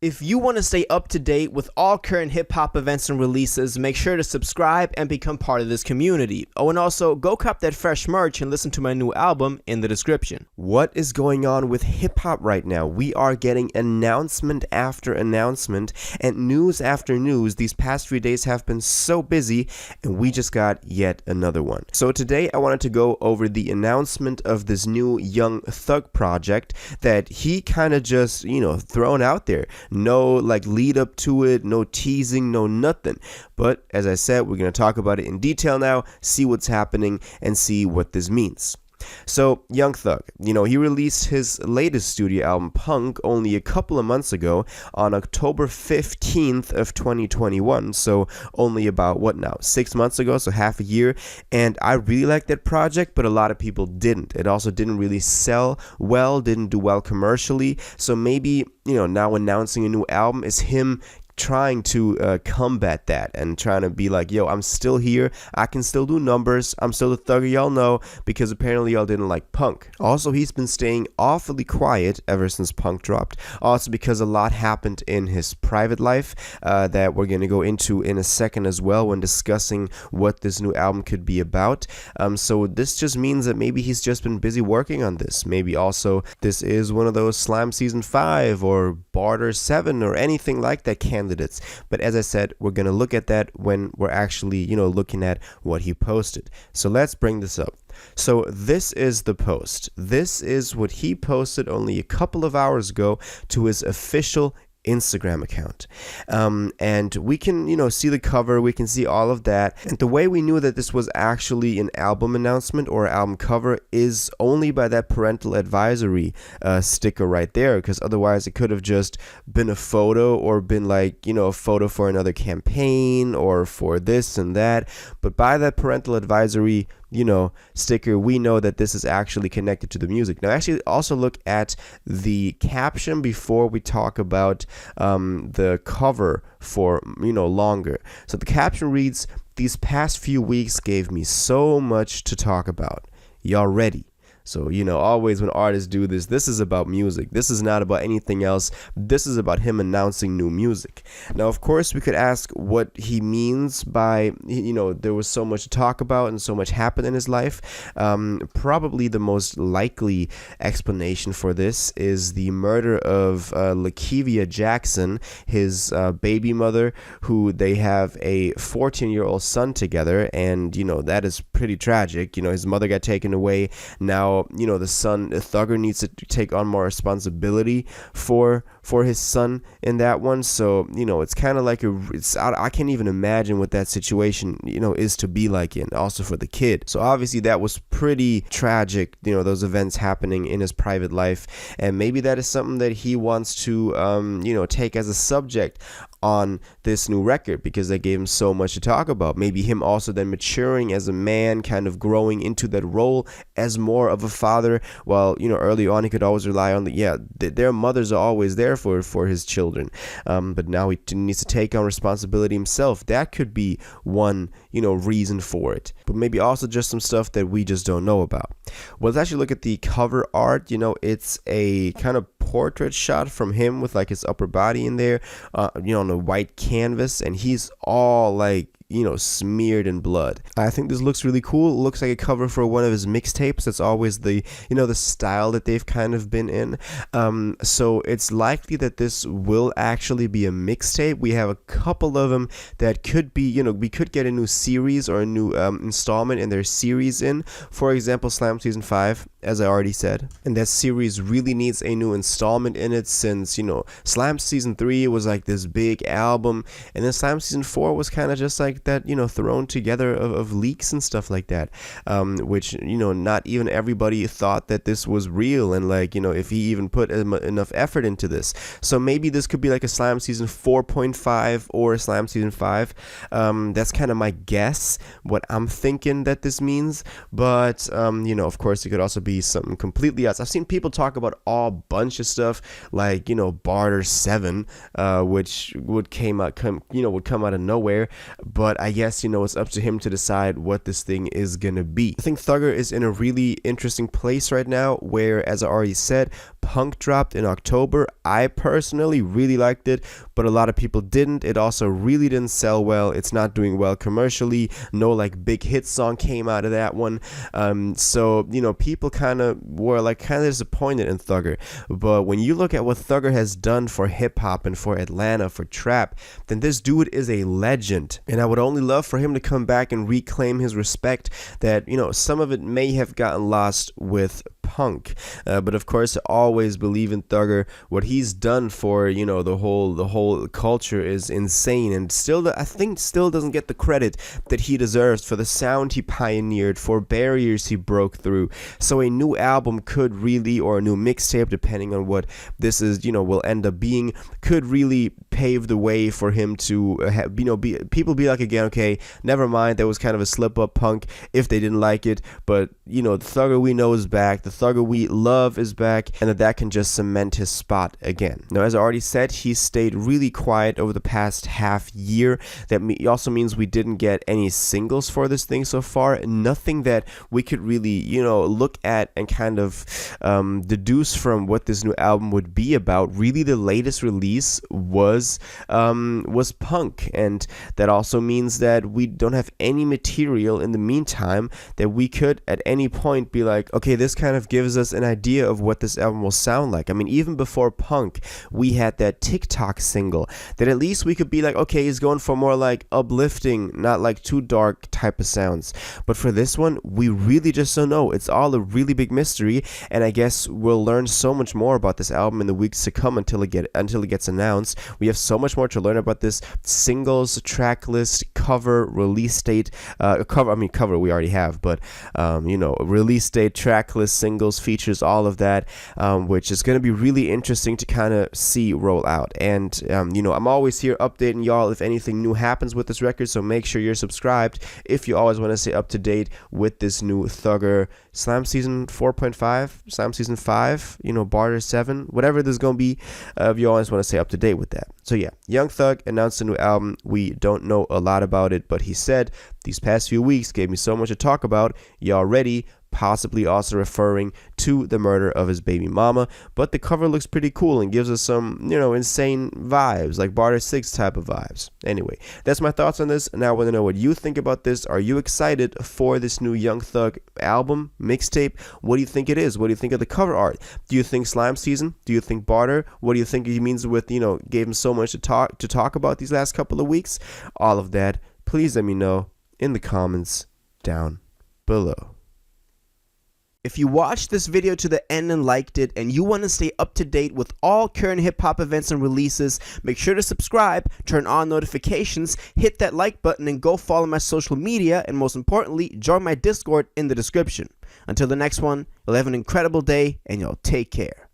If you want to stay up to date with all current hip-hop events and releases, make sure to subscribe and become part of this community. Oh, and also, go cop that fresh merch and listen to my new album in the description. What is going on with hip-hop right now? We are getting announcement after announcement and news after news. These past few days have been so busy, and we just got yet another one. So today I wanted to go over the announcement of this new Young Thug project that he kind of just, thrown out there. No lead up to it, no teasing, no nothing. But as I said, we're going to talk about it in detail now, see what's happening, and see what this means. So, Young Thug, he released his latest studio album, Punk, only a couple of months ago on October 15th of 2021. So, only about, 6 months ago, so half a year. And I really liked that project, but a lot of people didn't. It also didn't really sell well, didn't do well commercially. So, maybe, now announcing a new album is him trying to combat that and trying to be like, yo, I'm still here, I can still do numbers, I'm still the thugger y'all know, because apparently y'all didn't like Punk. Also, he's been staying awfully quiet ever since Punk dropped, also because a lot happened in his private life that we're going to go into in a second as well when discussing what this new album could be about. So this just means that maybe he's just been busy working on this. Maybe also this is one of those Slam Season 5 or Barter 7 or anything like that candidates. But as I said, we're going to look at that when we're actually, looking at what he posted. So let's bring this up. So this is the post. This is what he posted only a couple of hours ago to his official Instagram account. And we can, see the cover, we can see all of that. And the way we knew that this was actually an album announcement or album cover is only by that parental advisory sticker right there, because otherwise it could have just been a photo or been a photo for another campaign or for this and that. But by that parental advisory sticker, we know that this is actually connected to the music. Now, actually, also look at the caption before we talk about the cover for, longer. So the caption reads, "These past few weeks gave me so much to talk about. Y'all ready?" So, always when artists do this, this is about music. This is not about anything else. This is about him announcing new music. Now, of course, we could ask what he means by, there was so much to talk about and so much happened in his life. Probably the most likely explanation for this is the murder of Lakevia Jackson, his baby mother, who they have a 14-year-old son together. And, that is pretty tragic. His mother got taken away. Now, the son, Thugger, needs to take on more responsibility for his son in that one. So, it's kind of like I can't even imagine what that situation, is to be like, and also for the kid. So obviously that was pretty tragic, those events happening in his private life. And maybe that is something that he wants to, take as a subject on this new record, because they gave him so much to talk about. Maybe him also then maturing as a man, kind of growing into that role as more of a father. While early on he could always rely on their mothers are always there for his children, but now he needs to take on responsibility himself. That could be one reason for it, but maybe also just some stuff that we just don't know about. Well, let's actually look at the cover art. It's a kind of portrait shot from him with his upper body in there, on a white canvas, and he's all smeared in blood. I think this looks really cool. It looks like a cover for one of his mixtapes. That's always the the style that they've kind of been in. So it's likely that this will actually be a mixtape. We have a couple of them that could be, we could get a new series or a new installment in their series in. For example, Slam Season 5, as I already said. And that series really needs a new installment in it, since, Slam Season 3 was this big album, and then Slam Season 4 was kind of just that, thrown together of leaks and stuff like that, which, not even everybody thought that this was real, and if he even put enough effort into this. So maybe this could be a Slam Season 4.5 or a Slam Season 5. That's kind of my guess, what I'm thinking that this means. But, of course, it could also be something completely else. I've seen people talk about all bunch of stuff Barter 7, which would come out of nowhere. But I guess, it's up to him to decide what this thing is gonna be. I think Thugger is in a really interesting place right now where, as I already said, Punk dropped in October. I personally really liked it, but a lot of people didn't. It also really didn't sell well. It's not doing well commercially. No like big hit song came out of that one. So you know, people kind of were like kind of disappointed in Thugger. But when you look at what Thugger has done for hip hop and for Atlanta, for trap, then this dude is a legend. And I would only love for him to come back and reclaim his respect that, you know, some of it may have gotten lost with Punk, but of course I always believe in Thugger. What he's done for, you know, the whole culture is insane, and still I think still doesn't get the credit that he deserves for the sound he pioneered, for barriers he broke through. So a new album could really, or a new mixtape, depending on what this is, you know, will end up being, could really pave the way for him to have, you know, people be like, again, okay, never mind, that was kind of a slip up, Punk, if they didn't like it, but you know, the Thugger we know is back, the Thugger we love is back, and that can just cement his spot again. Now, as I already said, he stayed really quiet over the past half year. That also means we didn't get any singles for this thing so far. Nothing that we could really, you know, look at and kind of deduce from what this new album would be about. Really, the latest release was Punk, and that also means that we don't have any material in the meantime that we could at any point be like, okay, this kind of gives us an idea of what this album will sound like. I mean, even before Punk, we had that TikTok single that at least we could be like, okay, he's going for more like uplifting, not like too dark type of sounds. But for this one, we really just don't know. It's all a really big mystery, and I guess we'll learn so much more about this album in the weeks to come until it gets announced. We have so much more to learn about this: singles, track list, cover, release date, cover we already have, but you know, release date, track list, singles, features, all of that, which is going to be really interesting to kind of see roll out. And you know, I'm always here updating y'all if anything new happens with this record, so make sure you're subscribed if you always want to stay up to date with this new Thugger Slam Season 4.5, Slam Season 5, you know, Barter 7, whatever this is going to be, if you always want to stay up to date with that. So yeah, Young Thug announced a new album. We don't know a lot about it, but he said, these past few weeks gave me so much to talk about. Y'all ready? Possibly also referring to the murder of his baby mama, but the cover looks pretty cool and gives us some, you know, insane vibes, like Barter 6 type of vibes. Anyway, that's my thoughts on this. Now I want to know what you think about this. Are you excited for this new Young Thug album, mixtape? What do you think it is? What do you think of the cover art? Do you think Slime Season? Do you think Barter? What do you think he means with, you know, gave him so much to talk about these last couple of weeks? All of that, please let me know in the comments down below. If you watched this video to the end and liked it, and you want to stay up to date with all current hip-hop events and releases, make sure to subscribe, turn on notifications, hit that like button, and go follow my social media, and most importantly, join my Discord in the description. Until the next one, you'll have an incredible day, and y'all take care.